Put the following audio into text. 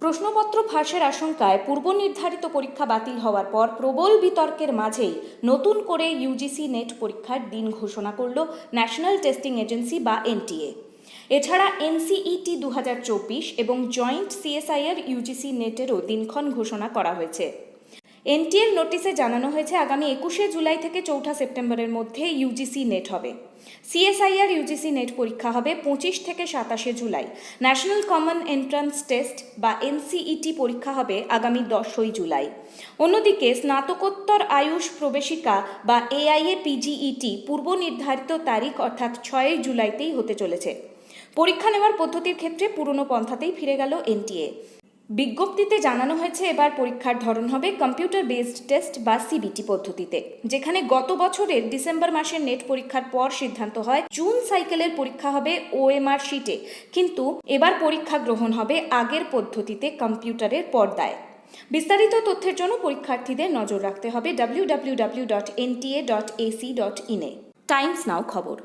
প্রশ্নপত্র ফাঁসের আশঙ্কায় পূর্বনির্ধারিত পরীক্ষা বাতিল হওয়ার পর প্রবল বিতর্কের মাঝেই নতুন করে ইউজিসি নেট পরীক্ষার দিন ঘোষণা করল ন্যাশনাল টেস্টিং এজেন্সি বা এনটিএ। এছাড়া এনসিইটি 2024 এবং জয়েন্ট সিএসআইআর ইউজিসি নেটেরও দিনক্ষণ ঘোষণা করা হয়েছে। এনটিএর নোটিশে জানানো হয়েছে আগামী 21শে জুলাই থেকে 4ঠা সেপ্টেম্বরের মধ্যে ইউজিসি নেট হবে। সিএসআইআর ইউজিসি নেট পরীক্ষা হবে 25 থেকে 27শে জুলাই। ন্যাশনাল কমন এন্ট্রান্স টেস্ট বা এনসিইটি পরীক্ষা হবে আগামী 10ই জুলাই। অন্যদিকে স্নাতকোত্তর আয়ুষ প্রবেশিকা বা এআইএ পিজিইটি পূর্ব নির্ধারিত তারিখ অর্থাৎ 6ই জুলাইতেই হতে চলেছে। পরীক্ষা নেওয়ার পদ্ধতির ক্ষেত্রে পুরনো পন্থাতেই ফিরে গেল এনটিএ। বিজ্ঞপ্তিতে জানানো হয়েছে এবার পরীক্ষার ধরন হবে কম্পিউটার বেসড টেস্ট বা সিবিটি পদ্ধতিতে, যেখানে গত বছরের ডিসেম্বর মাসের নেট পরীক্ষার পর সিদ্ধান্ত হয় জুন সাইকেলের পরীক্ষা হবে ওএমআর শিটে, কিন্তু এবার পরীক্ষা গ্রহণ হবে আগের পদ্ধতিতে কম্পিউটারের পর্দায়। বিস্তারিত তথ্যের জন্য পরীক্ষার্থীদের নজর রাখতে হবে www.nta.ac.in-এ। টাইমস নাও খবর।